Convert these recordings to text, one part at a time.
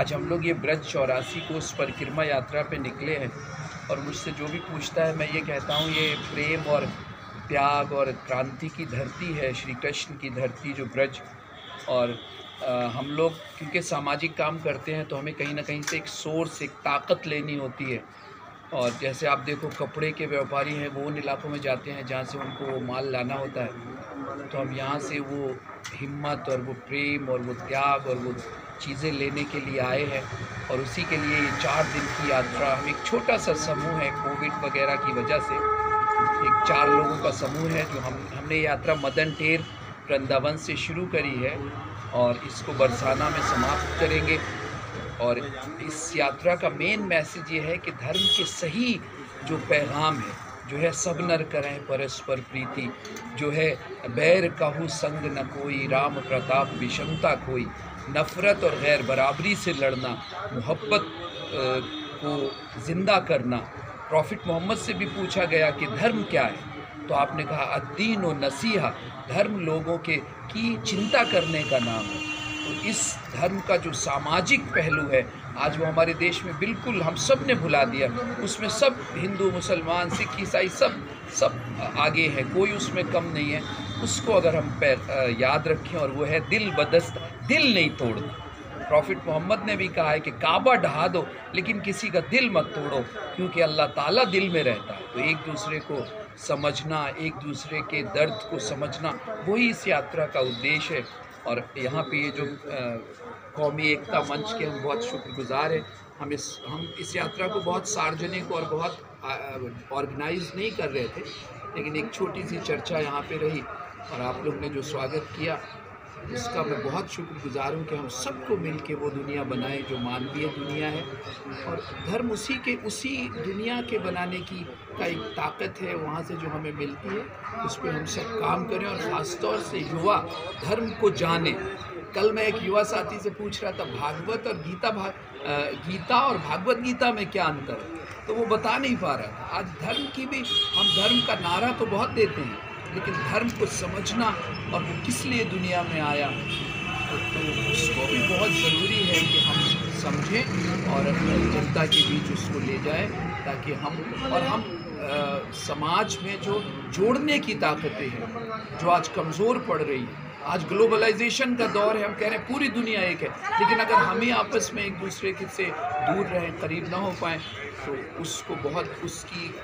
आज हम लोग ये ब्रज 84 कोस परिक्रमा यात्रा पे निकले हैं और मुझसे जो भी पूछता है मैं ये कहता हूँ ये प्रेम और त्याग और क्रांति की धरती है, श्री कृष्ण की धरती जो ब्रज। और हम लोग क्योंकि सामाजिक काम करते हैं तो हमें कहीं ना कहीं से एक सोर्स, एक ताकत लेनी होती है। और जैसे आप देखो कपड़े के व्यापारी हैं वो उन इलाकों में जाते हैं जहाँ से उनको वो माल लाना होता है, तो हम यहाँ से वो हिम्मत और वो प्रेम और वो त्याग और वो चीज़ें लेने के लिए आए हैं। और उसी के लिए ये 4 दिन की यात्रा, हम एक छोटा सा समूह है, कोविड वगैरह की वजह से एक 4 लोगों का समूह है जो हमने यात्रा मदन टेर वृंदावन से शुरू करी है और इसको बरसाना में समाप्त करेंगे। और इस यात्रा का मेन मैसेज ये है कि धर्म के सही जो पैगाम है जो है सब नर करें परस्पर प्रीति, जो है बैर कहूँ संग न कोई, राम प्रताप विषमता कोई, नफ़रत और गैर बराबरी से लड़ना, मोहब्बत को ज़िंदा करना। प्रॉफिट मोहम्मद से भी पूछा गया कि धर्म क्या है, तो आपने कहा अद्दीन व नसीहा, धर्म लोगों की चिंता करने का नाम है। तो इस धर्म का जो सामाजिक पहलू है आज वो हमारे देश में बिल्कुल हम सब ने भुला दिया। उसमें सब हिंदू, मुसलमान, सिख, ईसाई सब आगे हैं, कोई उसमें कम नहीं है। उसको अगर हम याद रखें और वो है दिल बदस्त, दिल नहीं तोड़ना। प्रॉफिट मोहम्मद ने भी कहा है कि काबा ढहा दो लेकिन किसी का दिल मत तोड़ो, क्योंकि अल्लाह ताला दिल में रहता है। तो एक दूसरे को समझना, एक दूसरे के दर्द को समझना, वही इस यात्रा का उद्देश्य है। और यहाँ पे ये जो कौमी एकता मंच के हम बहुत शुक्रगुजार हैं। हम इस यात्रा को बहुत सार्वजनिक और बहुत ऑर्गेनाइज नहीं कर रहे थे, लेकिन एक छोटी सी चर्चा यहाँ पे रही और आप लोग ने जो स्वागत किया उसका मैं बहुत शुक्रगुजार हूँ कि हम सबको मिल के वो दुनिया बनाए जो मानवीय दुनिया है। और धर्म उसी दुनिया के बनाने की का एक ताकत है, वहाँ से जो हमें मिलती है उस पर हम सब काम करें। और ख़ास तौर से युवा धर्म को जाने। कल मैं एक युवा साथी से पूछ रहा था भागवत और गीता और भागवत गीता में क्या अंतर है, तो वो बता नहीं पा रहा था। आज धर्म की भी, हम धर्म का नारा तो बहुत देते हैं लेकिन धर्म को समझना और वो किस लिए दुनिया में आया तो उसको भी बहुत ज़रूरी है कि हम समझें और जनता के बीच उसको ले जाए, ताकि हम समाज में जो जोड़ने की ताकतें हैं जो आज कमज़ोर पड़ रही है। आज ग्लोबलाइजेशन का दौर है, हम कह रहे हैं पूरी दुनिया एक है, लेकिन अगर हम ही आपस में एक दूसरे से दूर रहें, करीब ना हो पाएँ, तो उसको बहुत उसकी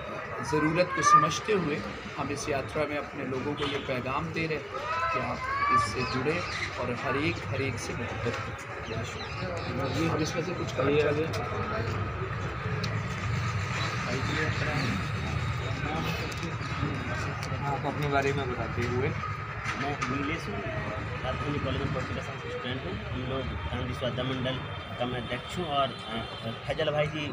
ज़रूरत को समझते हुए हम इस यात्रा में अपने लोगों को ये पैगाम दे रहे हैं कि आप इससे जुड़े और हर एक से मोहब्बत करें। हम इसमें से कुछ करिए। आप अपने बारे में बताते हुए। मैं नीलेश हूँ, राजधानी कॉलेज में पॉलिटिकल साइंस स्टूडेंट हूँ। हम लोग गांधी स्वाध्याय मंडल का मैं अध्यक्ष हूँ। और फैजल भाई जी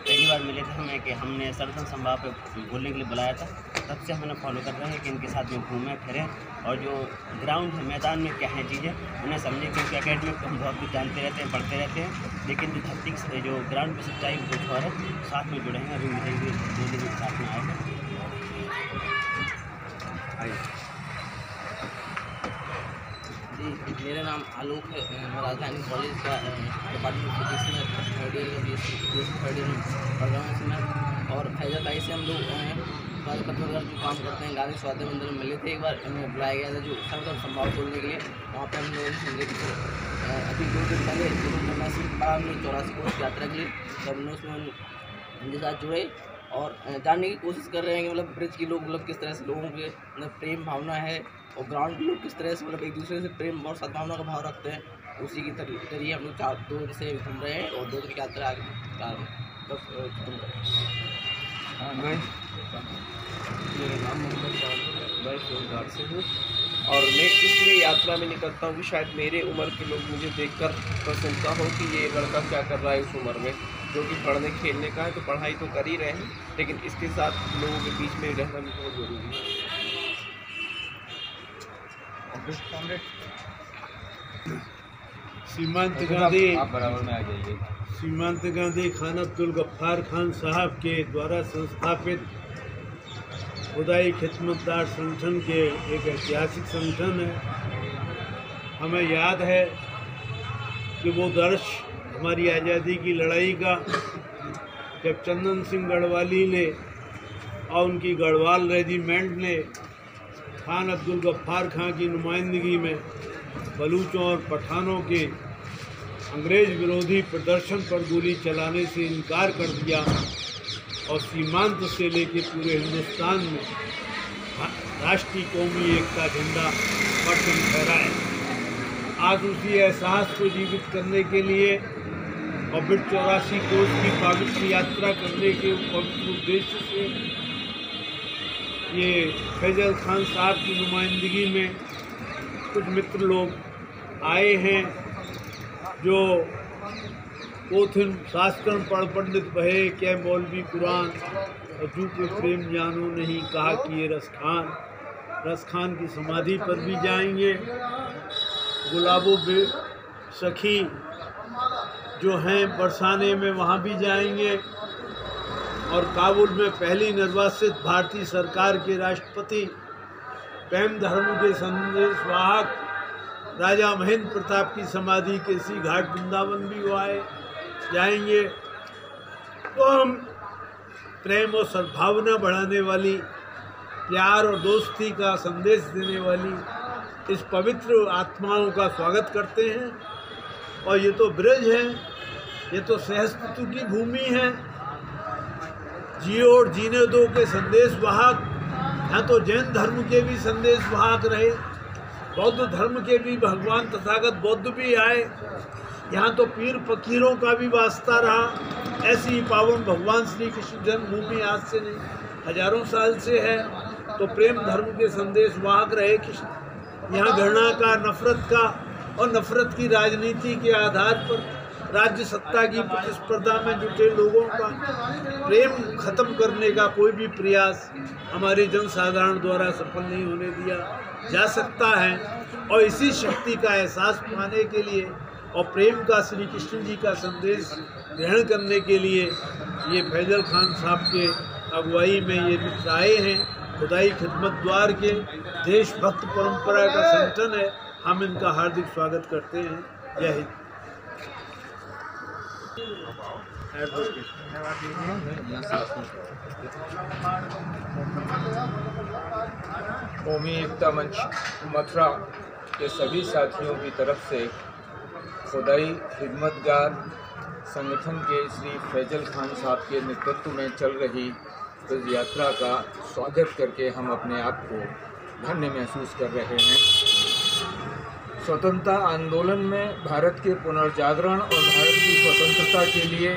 पहली बार मिले थे हमें कि हमने सर्वधर्म संभाव पे बोलने के लिए बुलाया था, तब से हम फॉलो कर रहे हैं कि इनके साथ में घूमें फिरें और जो ग्राउंड है, मैदान में क्या है चीज़ें उन्हें समझें, क्योंकि अकेडमी में हम बहुत कुछ जानते रहते हैं, पढ़ते रहते हैं, लेकिन जो धरती से जो ग्राउंड पर सच्चाई कुछ और है, साथ में जुड़े हैं। अभी मिलेंगे 2 दिन साथ में आए हैं। जी, मेरा नाम आलोक है। मैं राजधानी कॉलेज का डिपार्टमेंट ऑफ फिजिक्स में थर्ड ईयर में पढ़ रहा हूँ इसमें। और फैजल भाई से हम लोग जो काम करते हैं गांधी स्वाध्याय मंदिर में मिले थे। एक बार हमें बुलाया गया था जो सर्वधर्म संभाव बोलने के लिए, वहाँ पर हम लोग मिले थे। अभी 2 दिन पहले हमने 84 कोस यात्रा के लिए, तब हमने उसमें उनके साथ जुड़े और जानने की कोशिश कर रहे हैं कि मतलब ब्रिज के लोग मतलब किस तरह से लोगों के मतलब प्रेम भावना है और ग्राउंड के लोग किस तरह से मतलब एक दूसरे से प्रेम और सद्भावना का भाव रखते हैं। उसी की जरिए हम लोग 2 दिन से घूम रहे हैं और 2 दिन की यात्रा आगे खत्म करें। मेरा नाम मोहम्मद शाह, मैं जोरदार से हूँ और मैं इसलिए यात्रा में निकलता हूँ कि शायद मेरे उम्र के लोग मुझे देखकर प्रसन्नता हो कि ये लड़का क्या कर रहा है उस उम्र में, जो कि पढ़ने खेलने का है। तो पढ़ाई तो कर ही रहे हैं, लेकिन इसके साथ लोगों के बीच में रहना भी बहुत ज़रूरी है। सीमांत गांधी, आप बराबर में आ जाइए। सीमांत गांधी खान अब्दुल गफ्फार खान साहब के द्वारा संस्थापित खुदाई खिदमतगार संगठन के एक ऐतिहासिक संगठन है। हमें याद है कि वो हमारी आज़ादी की लड़ाई का, जब चंदन सिंह गढ़वाली ने और उनकी गढ़वाल रेजिमेंट ने खान अब्दुल गफ्फार खां की नुमाइंदगी में बलूचों और पठानों के अंग्रेज़ विरोधी प्रदर्शन पर गोली चलाने से इनकार कर दिया और सीमांत से लेकर पूरे हिंदुस्तान में राष्ट्रीय कौमी एकता झंडा परचम फहराया। आज उसी एहसास को जीवित करने के लिए और फिर 84 कोस की पवित्र यात्रा करने के पवित्र उद्देश्य से ये फैजल खान साहब की नुमाइंदगी में कुछ मित्र लोग आए हैं जो पोथिन शास्त्रम पढ़ पंडित बहे क्या मौलवी कुरान और जू पे प्रेम जानो नहीं कहा कि ये रस खान की समाधि पर भी जाएंगे। गुलाबो बे सखी जो हैं बरसाने में वहाँ भी जाएंगे और काबुल में पहली निर्वासित भारतीय सरकार के राष्ट्रपति प्रेम धर्म के संदेशवाहक राजा महेंद्र प्रताप की समाधि केसी घाट वृंदावन भी वो आए जाएंगे। तो हम प्रेम और सद्भावना बढ़ाने वाली, प्यार और दोस्ती का संदेश देने वाली इस पवित्र आत्माओं का स्वागत करते हैं। और ये तो ब्रज है, ये तो सहस्त्रतु की भूमि है, जियो और जीने दो के संदेश वाहक। यहाँ तो जैन धर्म के भी संदेश वाहक रहे, बौद्ध धर्म के भी भगवान तथागत बुद्ध भी आए, यहाँ तो पीर फकीरों का भी वास्ता रहा। ऐसी पावन भगवान श्री कृष्ण जन्मभूमि आज से नहीं हजारों साल से है। तो प्रेम धर्म के संदेश वाहक रहे कृष्ण। यहाँ घृणा का, नफरत का और नफरत की राजनीति के आधार पर राज्य सत्ता की प्रतिस्पर्धा में जुटे लोगों का प्रेम खत्म करने का कोई भी प्रयास हमारे जनसाधारण द्वारा सफल नहीं होने दिया जा सकता है। और इसी शक्ति का एहसास पाने के लिए और प्रेम का श्री कृष्ण जी का संदेश ग्रहण करने के लिए ये फैजल खान साहब के अगुवाई में ये मित्र आए हैं। खुदाई खिदमत द्वार के देशभक्त परंपरा का संगठन है, हम इनका हार्दिक स्वागत करते हैं। जय हिंद। कौमी एकता मंच मथुरा के सभी साथियों की तरफ से खुदाई खिदमतगार संगठन के श्री फैजल खान साहब के नेतृत्व में चल रही इस यात्रा का स्वागत करके हम अपने आप को धन्य महसूस कर रहे हैं। स्वतंत्रता आंदोलन में भारत के पुनर्जागरण और भारत की स्वतंत्रता के लिए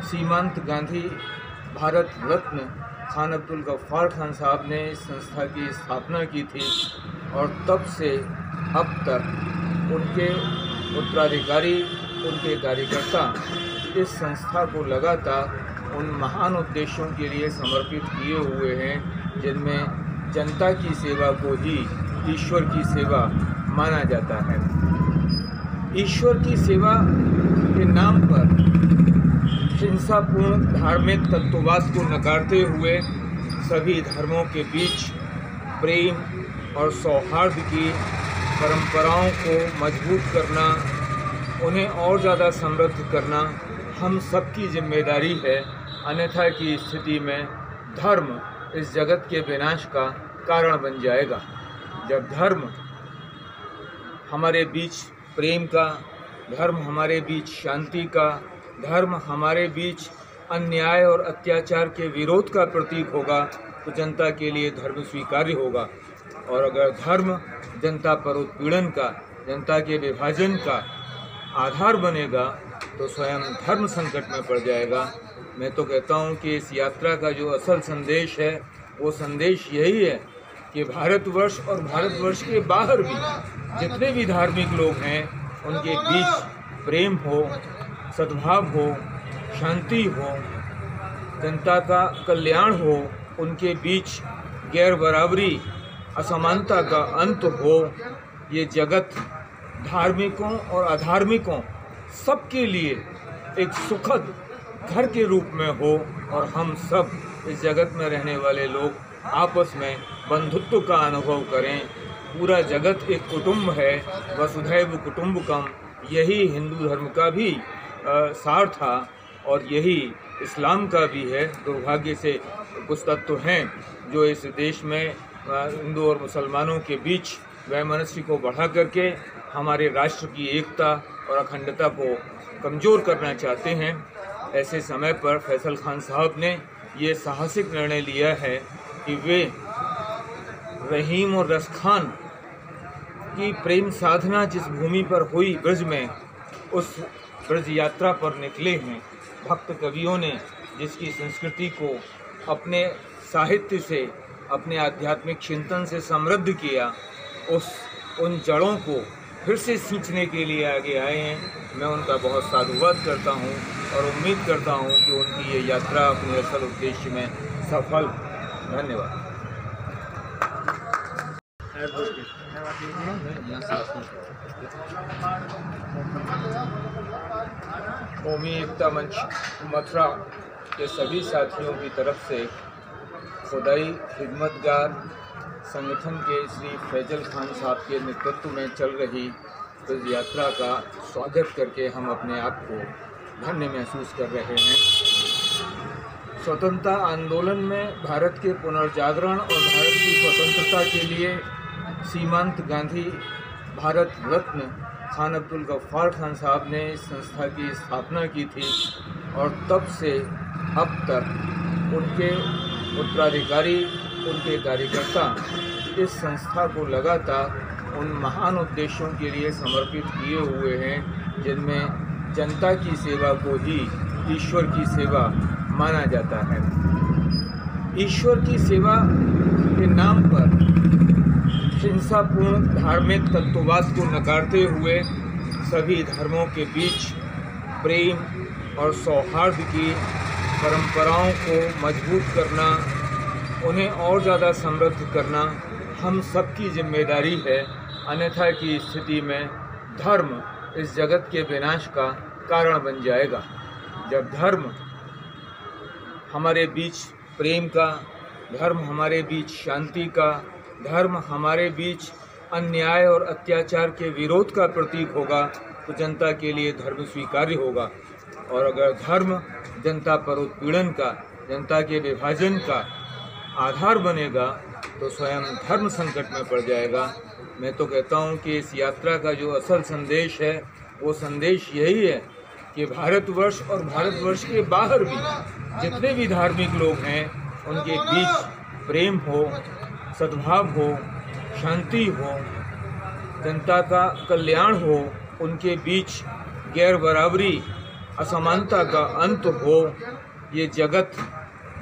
सीमांत गांधी भारत रत्न खान अब्दुल गफ्फार खान साहब ने इस संस्था की स्थापना की थी और तब से अब तक उनके उत्तराधिकारी, उनके कार्यकर्ता इस संस्था को लगातार उन महान उद्देश्यों के लिए समर्पित किए हुए हैं जिनमें जनता की सेवा को ही ईश्वर की सेवा माना जाता है। ईश्वर की सेवा के नाम पर हिंसापूर्ण धार्मिक तत्ववाद को नकारते हुए सभी धर्मों के बीच प्रेम और सौहार्द की परंपराओं को मजबूत करना, उन्हें और ज़्यादा समृद्ध करना हम सबकी जिम्मेदारी है। अन्यथा की स्थिति में धर्म इस जगत के विनाश का कारण बन जाएगा। जब धर्म हमारे बीच प्रेम का, धर्म हमारे बीच शांति का, धर्म हमारे बीच अन्याय और अत्याचार के विरोध का प्रतीक होगा तो जनता के लिए धर्म स्वीकार्य होगा। और अगर धर्म जनता पर उत्पीड़न का, जनता के विभाजन का आधार बनेगा तो स्वयं धर्म संकट में पड़ जाएगा। मैं तो कहता हूँ कि इस यात्रा का जो असल संदेश है वो संदेश यही है कि भारतवर्ष और भारतवर्ष के बाहर भी जितने भी धार्मिक लोग हैं उनके बीच प्रेम हो, सद्भाव हो, शांति हो, जनता का कल्याण हो, उनके बीच गैर बराबरी, असमानता का अंत हो। ये जगत धार्मिकों और अधार्मिकों सबके लिए एक सुखद घर के रूप में हो और हम सब इस जगत में रहने वाले लोग आपस में बंधुत्व का अनुभव करें। पूरा जगत एक कुटुंब है, वसुधैव कुटुंबकम। यही हिंदू धर्म का भी सार था और यही इस्लाम का भी है। दुर्भाग्य से कुछ तत्व हैं जो इस देश में हिंदू और मुसलमानों के बीच वैमनस्य को बढ़ा करके हमारे राष्ट्र की एकता और अखंडता को कमज़ोर करना चाहते हैं। ऐसे समय पर फैसल खान साहब ने ये साहसिक निर्णय लिया है कि वे रहीम और रसखान की प्रेम साधना जिस भूमि पर हुई ब्रज में, उस ब्रज यात्रा पर निकले हैं। भक्त कवियों ने जिसकी संस्कृति को अपने साहित्य से, अपने आध्यात्मिक चिंतन से समृद्ध किया, उन जड़ों को फिर से सींचने के लिए आगे आए हैं। मैं उनका बहुत साधुवाद करता हूं और उम्मीद करता हूं कि उनकी ये यात्रा अपने असल उद्देश्य में सफल। धन्यवाद। कौमी एकता मंच मथुरा के सभी साथियों की तरफ से खुदाई खिदमतगार संगठन के श्री फैजल खान साहब के नेतृत्व में चल रही इस यात्रा का स्वागत करके हम अपने आप को धन्य महसूस कर रहे हैं। स्वतंत्रता आंदोलन में भारत के पुनर्जागरण और भारत की स्वतंत्रता के लिए सीमांत गांधी भारत रत्न खान अब्दुल गफ्फार खान साहब ने इस संस्था की स्थापना की थी और तब से अब तक उनके उत्तराधिकारी, उनके कार्यकर्ता इस संस्था को लगातार उन महान उद्देश्यों के लिए समर्पित किए हुए हैं जिनमें जनता की सेवा को ही ईश्वर की सेवा माना जाता है। ईश्वर की सेवा के नाम पर हिंसापूर्ण धार्मिक तत्ववाद को नकारते हुए सभी धर्मों के बीच प्रेम और सौहार्द की परंपराओं को मजबूत करना, उन्हें और ज़्यादा समृद्ध करना हम सबकी जिम्मेदारी है। अन्यथा की स्थिति में धर्म इस जगत के विनाश का कारण बन जाएगा। जब धर्म हमारे बीच प्रेम का, धर्म हमारे बीच शांति का, धर्म हमारे बीच अन्याय और अत्याचार के विरोध का प्रतीक होगा तो जनता के लिए धर्म स्वीकार्य होगा। और अगर धर्म जनता पर उत्पीड़न का, जनता के विभाजन का आधार बनेगा तो स्वयं धर्म संकट में पड़ जाएगा। मैं तो कहता हूँ कि इस यात्रा का जो असल संदेश है वो संदेश यही है कि भारतवर्ष और भारतवर्ष के बाहर भी जितने भी धार्मिक लोग हैं उनके बीच प्रेम हो, सद्भाव हो, शांति हो, जनता का कल्याण हो, उनके बीच गैर बराबरी, असमानता का अंत हो। ये जगत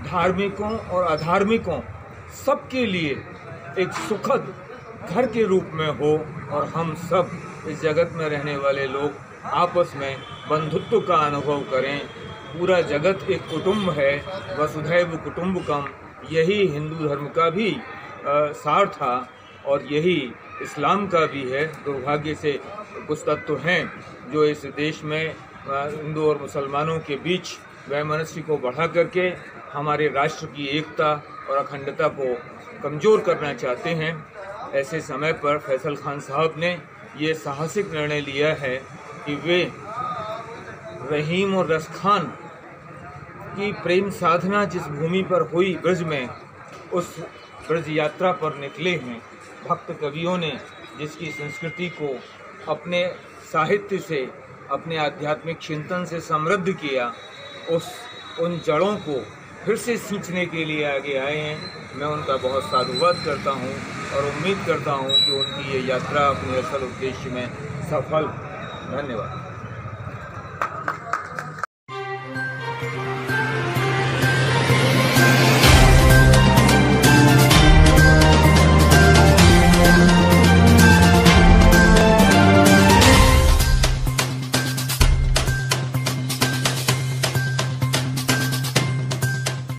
धार्मिकों और अधार्मिकों सबके लिए एक सुखद घर के रूप में हो और हम सब इस जगत में रहने वाले लोग आपस में बंधुत्व का अनुभव करें। पूरा जगत एक कुटुंब है, वसुधैव कुटुंबकम, यही हिंदू धर्म का भी सार था और यही इस्लाम का भी है। दुर्भाग्य से कुछ तत्व हैं जो इस देश में हिंदू और मुसलमानों के बीच वैमनस्य को बढ़ा करके हमारे राष्ट्र की एकता और अखंडता को कमज़ोर करना चाहते हैं। ऐसे समय पर फैसल खान साहब ने ये साहसिक निर्णय लिया है कि वे रहीम और रसखान की प्रेम साधना जिस भूमि पर हुई ब्रज में, उस ब्रज यात्रा पर निकले हैं। भक्त कवियों ने जिसकी संस्कृति को अपने साहित्य से, अपने आध्यात्मिक चिंतन से समृद्ध किया, उन जड़ों को फिर से सींचने के लिए आगे आए हैं। मैं उनका बहुत साधुवाद करता हूं और उम्मीद करता हूं कि उनकी ये यात्रा अपने असल उद्देश्य में सफल। धन्यवाद।